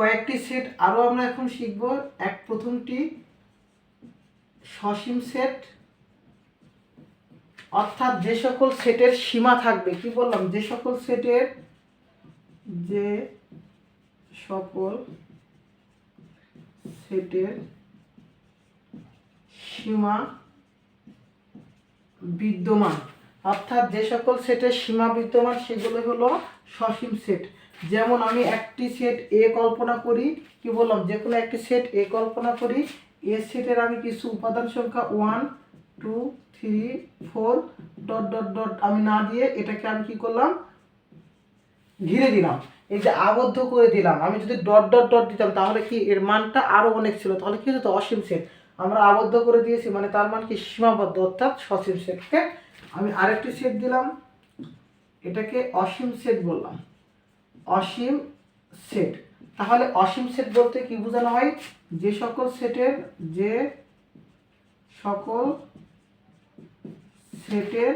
কয়েকটি সেট আরও আমরা এখন শিখব। প্রথমটি সসীম সেট, অর্থাৎ যে সকল সেটের সীমা থাকবে, কি বললাম, যে সকল সেটের সীমা বিদ্যমান, অর্থাৎ যে সকল সেটের সীমা বিদ্যমান সেগুলো হলো সসীম সেট। যেমন আমি একটি সেট এ কল্পনা করি, কি বললাম, যে কোনো একটি সেট এ কল্পনা করি, এ সেটের আমি কিছু উপাদান সংখ্যা 1 2 3 4 ডট ডট ডট আমি না দিয়ে এটাকে আমি কি করলাম, ঘিরে দিলাম, এই যে আবদ্ধ করে দিলাম। আমি যদি ডট ডট ডট দিতাম তাহলে কি এর মানটা আরো অনেক ছিল, তাহলে কি হতো, অসীম সেট। আমরা আবদ্ধ করে দিয়েছি মানে তার মান কি, সীমাবদ্ধ, অর্থাৎ সসীম সেটকে আমি আরেকটি সেট দিলাম, এটাকে অসীম সেট বললাম, অসীম সেট। তাহলে অসীম সেট বলতে কি বোঝানো হয়, যে সকল সেটের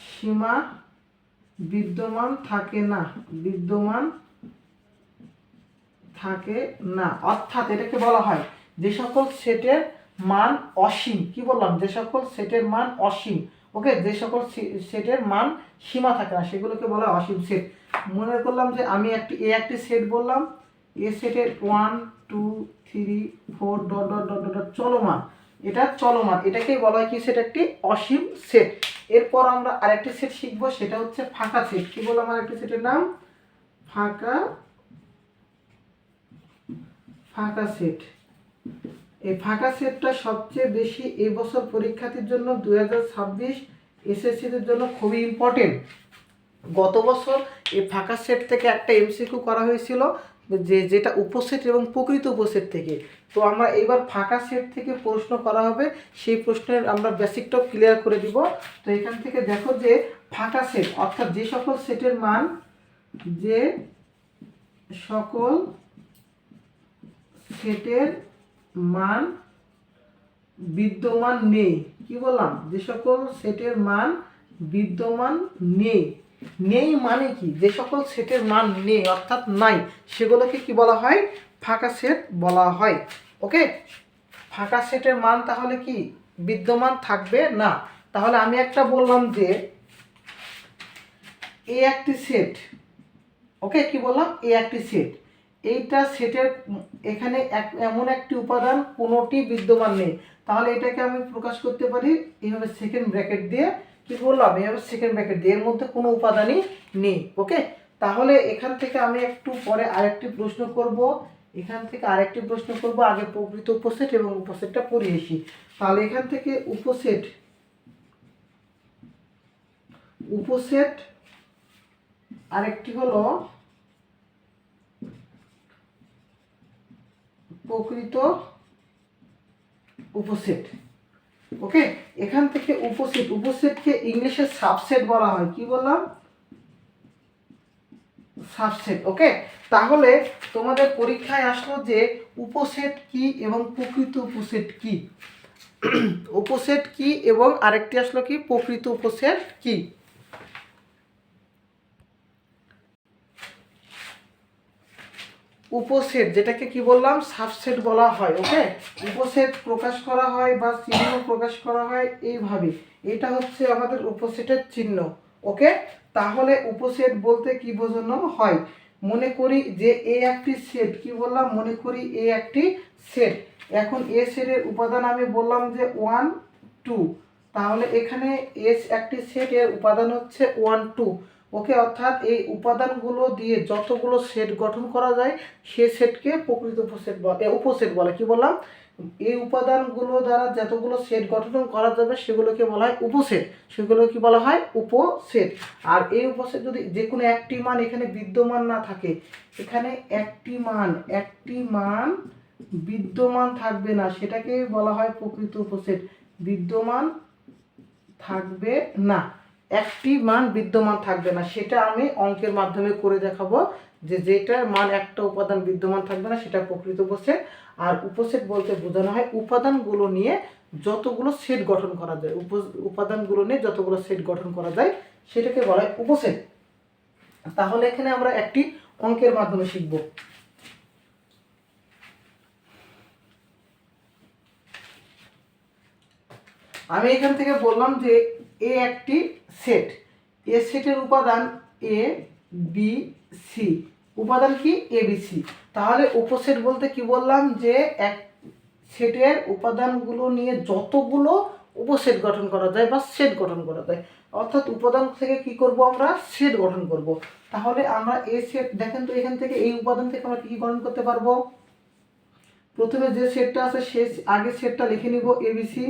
সীমা বিদ্যমান থাকে না, অর্থাৎ এটাকে বলা হয় যে সকল সেটের মান অসীম, কি বললাম, যে সকল সেটের মান অসীম, ওকে, যে সকল সেটের মান সীমা থাকে না সেগুলোকে বলা হয় অসীম সেট। মনে করলাম যে আমি একটি সেট বললাম, এ সেটের 1 2 3 4 ডট ডট ডট ডট চলমান, এটা চলমান, এটাকেই বলা হয় কি সেট, একটি অসীম সেট। এরপর আমরা আরেকটি সেট শিখবো, সেটা হচ্ছে ফাঁকা সেট। কি বললাম, আরেকটি সেটের নাম ফাঁকা সেট। এই ফাঁকা সেটটা সবচেয়ে বেশি এই বছর পরীক্ষার্থীর জন্য 2026 এসএসসিদের জন্য খুবই ইম্পর্টেন্ট। গত বছর এই ফাঁকা সেট থেকে একটা এমসিকিউ করা হয়েছিল, যেটা উপসেট এবং প্রকৃত উপসেট থেকে। তো আমরা এবার ফাঁকা সেট থেকে প্রশ্ন করা হবে, সেই প্রশ্নের আমরা বেসিকটাও ক্লিয়ার করে দিব। তো এখান থেকে দেখো যে ফাঁকা সেট অর্থাৎ যে সকল সেটের মান বিদ্যমান নেই, কি বললাম, যে সকল সেটের মান বিদ্যমান নেই মানে কি, যে সকল সেটের মান নেই অর্থাৎ নাই, সেগুলোকে কি বলা হয়, ফাঁকা সেট বলা হয়। ওকে, ফাঁকা সেটের মান তাহলে কি বিদ্যমান থাকবে না। তাহলে আমি একটা বললাম যে এ একটি সেট, ওকে, কি বললাম, এ একটি সেট, এইটা সেটের এখানে এমন একটি উপাদান কোনোটি বিদ্যমান নেই, তাহলে এটাকে আমি প্রকাশ করতে পারি এইভাবে সেকেন্ড ব্র্যাকেট দিয়ে, কি বললাম, এইভাবে সেকেন্ড ব্র্যাকেট দিয়ে, এর মধ্যে কোনো উপাদানই নেই। ওকে, তাহলে এখান থেকে আমি একটু পরে আরেকটি প্রশ্ন করব, আগে প্রকৃত উপসেট এবং উপসেটটা পড়ে আসি। তাহলে এখান থেকে উপসেট আরেকটি হলো প্রকৃত উপসেট। ওকে, এখান থেকে উপসেটকে ইংলিশে সাবসেট বলা হয়, কি বললাম, সাবসেট। ওকে, তাহলে তোমাদের পরীক্ষায় আসলো যে উপসেট কি এবং প্রকৃত উপসেট কি, উপসেট কি এবং আরেকটি আসলো কি, প্রকৃত উপসেট কি। উপসেট যেটাকে কি বললাম, সাবসেট বলা হয়। ওকে, উপসেট প্রকাশ করা হয় বা চিহ্ন প্রকাশ করা হয় এইভাবে, এটা হচ্ছে আমাদের উপসেটের চিহ্ন। ওকে, তাহলে উপসেট বলতে কি বোঝানো হয়, মনে করি যে এ একটি সেট, কি বললাম, মনে করি এ একটি সেট। এখন এ সেটের উপাদান আমি বললাম যে 1 2, তাহলে এখানে এস একটি সেট, এর উপাদান হচ্ছে 1 2। ওকে, অর্থাৎ এই উপাদানগুলো দিয়ে যতগুলো সেট গঠন করা যায় সে সেটকে প্রকৃত উপসেট বলে। কি বললাম, এই উপাদানগুলো দ্বারা যতগুলো সেট গঠন করা যাবে সেগুলোকে বলা হয় উপসেট, সেগুলোকে বলা হয় উপসেট। আর এই উপসেট যদি যে কোনো একটি মান এখানে বিদ্যমান না থাকে, এখানে একটি মান বিদ্যমান থাকবে না, সেটাকে বলা হয় প্রকৃত উপসেট। বিদ্যমান থাকবে না, একটি মান বিদ্যমান থাকবে না, সেটা আমি অঙ্কের মাধ্যমে করে দেখাবো, যেটার মান একটা উপাদান বিদ্যমান থাকবে না সেটা প্রকৃত উপসেট। আর উপসেট বলতে বোঝানো হয় উপাদানগুলো নিয়ে যতগুলো সেট গঠন করা যায়, উপাদানগুলো নিয়ে যতগুলো সেট গঠন করা যায় সেটাকে বলা হয় উপসেট। তাহলে এখানে আমরা একটি অঙ্কের মাধ্যমে শিখব। আমি এখান থেকে বললাম যে এ একটি সেট, এ সেটের উপাদান এ বি সি, উপাদান কি এ বি সি। তাহলে উপসেট বলতে কি বললাম যে এক সেটের উপাদানগুলো নিয়ে যতগুলো উপসেট গঠন করা যায় বা সেট গঠন করা যায়, অর্থাৎ উপাদান থেকে কি করব আমরা সেট গঠন করব। তাহলে আমরা এই সেট দেখেন তো, এখান থেকে এই উপাদান থেকে আমরা কি গঠন করতে পারবো। প্রথমে যে সেটটা আছে সে আগে সেটটা লিখে নিব এবিসি,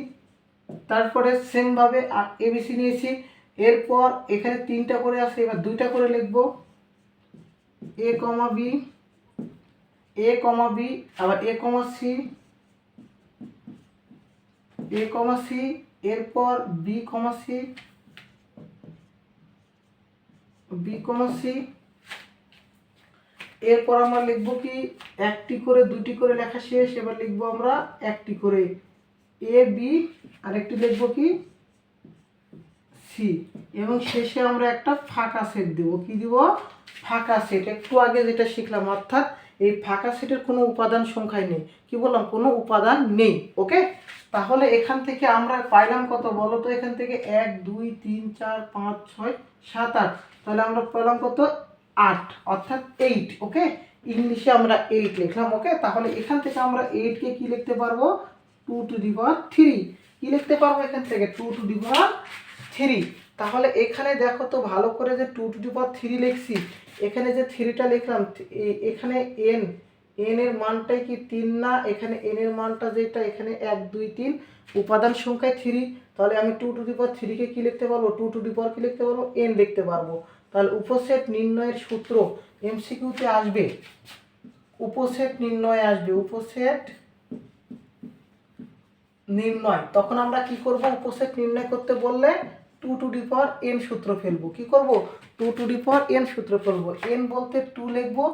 তারপরে সেমভাবে এবিসি নিয়েছি, এরপর এখানে 3টা করে আছে, এবার 2টা করে লিখব এ কমা বি, এ কমা বি, আবার এ কমা সি, এ কমা সি, এরপর B comma C, B comma C, এরপর আমরা লিখব কি একটি করে 2টি করে লেখা শেষ, এবার লিখব আমরা একটি করে এ বি, আর একটি লিখব কি সি, এবং শেষে আমরা একটা ফাঁকা সেট দেব। কি দিব? ফাঁকা সেট। একটু আগে যেটা শিখলাম, অর্থাৎ এই ফাঁকা সেটের কোনো উপাদান সংখ্যায় নেই। কি বললাম? কোনো উপাদান নেই। ওকে, তাহলে এখান থেকে আমরা পাইলাম কত বলো তো? এখান থেকে 1 2 3 4 5 6 7 8, তাহলে আমরা পেলাম কত? 8, অর্থাৎ 8। ওকে, ইংলিশে আমরা 8 লিখলাম। ওকে, তাহলে এখান থেকে আমরা 8 কে কি লিখতে পারবো? 2 টু দি পাওয়ার 3। কি লিখতে পারবো এখান থেকে? 2 টু দি পাওয়ার 3। তাহলে এখানে দেখো তো ভালো করে যে 2 টু দি পাওয়ার 3 লিখছি, এখানে যে 3টা লিখলাম, এখানে n এর মানটাই কি 3 না? এখানে n এর মানটা যেটা, এখানে 1 2 3 উপাদান সংখ্যায় 3, তাহলে আমি 2 টু দি পাওয়ার 3 কে কি লিখতে পারবো? 2 টু দি পাওয়ার কি লিখতে পারবো? n লিখতে পারবো। তাহলে উপসেট নির্ণয়ের সূত্র এমসিকিউতে আসবে, উপসেট নির্ণয় আসবে, উপসেট নির্ণয়। তখন আমরা কি করব? উপসেট নির্ণয় করতে বললে 2 টু দি পাওয়ার n সূত্র ফেলবো। কি করব? 2 টু দি পাওয়ার n সূত্র ফেলবো। n বলতে 2 লিখবো,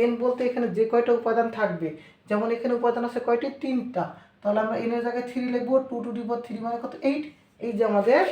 n বলতে এখানে যে কয়টা উপাদান থাকবে, যেমন এখানে উপাদান আছে কয়টি? 3টা, তাহলে আমরা n এর জায়গায় 3 লিখবো। 2 টু দি পাওয়ার 3 মানে কত? 8। এই যে আমাদের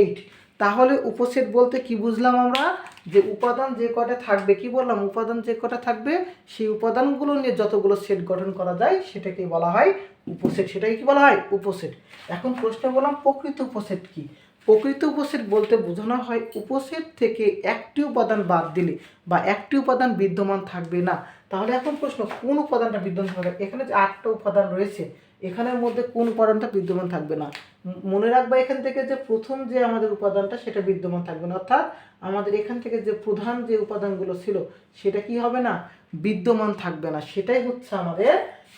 8। তাহলে উপসেট বলতে কি বুঝলাম আমরা? যে উপাদান যে কয়টা থাকবে, কি বললাম? উপাদান যে কয়টা থাকবে সেই উপাদানগুলো নিয়ে যতগুলো সেট গঠন করা যায় সেটাকে বলা হয় উপসেট। সেটাকে কি বলা হয়? উপসেট। এখন প্রশ্ন বললাম প্রকৃত উপসেট কি? প্রকৃত উপসেট বলতে বোঝানো হয় উপসেট থেকে একটি উপাদান বাদ দিলে বা একটি উপাদান বিদ্যমান থাকবে না। তাহলে এখন প্রশ্ন, কোন উপাদানটা বিদ্যমান থাকবে? এখানে যে 8টা উপাদান রয়েছে, এখানের মধ্যে কোন উপাদানটা বিদ্যমান থাকবে না? মনে রাখবা এখান থেকে যে প্রথম যে আমাদের উপাদানটা সেটা বিদ্যমান থাকবে না, অর্থাৎ আমাদের এখান থেকে যে প্রধান যে উপাদানগুলো ছিল সেটা কি হবে না? বিদ্যমান থাকবে না। সেটাই হচ্ছে আমাদের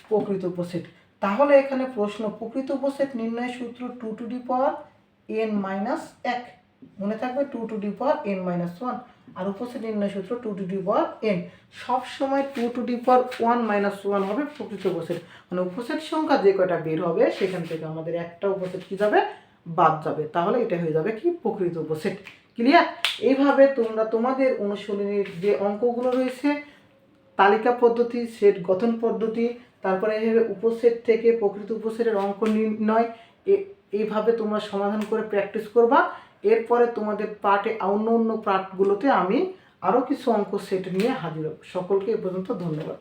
প্রকৃত উপসেট। তাহলে এখানে প্রশ্ন, প্রকৃত উপসেট নির্ণয়ের সূত্র 2 to the power n minus 1, মনে থাকবে 2 to the power n minus 1, আর উপসেট নির্ণয় সূত্র 2 টু দি পাওয়ার n। সবসময় 2 টু দি পাওয়ার 1 মাইনাস 1 হবে প্রকৃত উপসেট। মানে উপসেট সংখ্যা যে কয়টা বের হবে সেখান থেকে আমাদের একটা উপসেট কি যাবে? বাদ যাবে। তাহলে এটা হয়ে যাবে কি? প্রকৃত উপসেট। ক্লিয়ার? এইভাবে তোমরা তোমাদের অনুশীলনীর যে অঙ্কগুলো রয়েছে, তালিকা পদ্ধতি, সেট গঠন পদ্ধতি, তারপরে এইভাবে উপসেট থেকে প্রকৃত উপসেটের অঙ্ক নির্ণয়, এইভাবে তোমরা সমাধান করে প্র্যাকটিস করবা। এরপরে তোমাদের পার্টে অন্য অন্য পার্টগুলোতে আমি আরও কিছু অঙ্ক সেট নিয়ে হাজির হব। সকলকে এ পর্যন্ত ধন্যবাদ।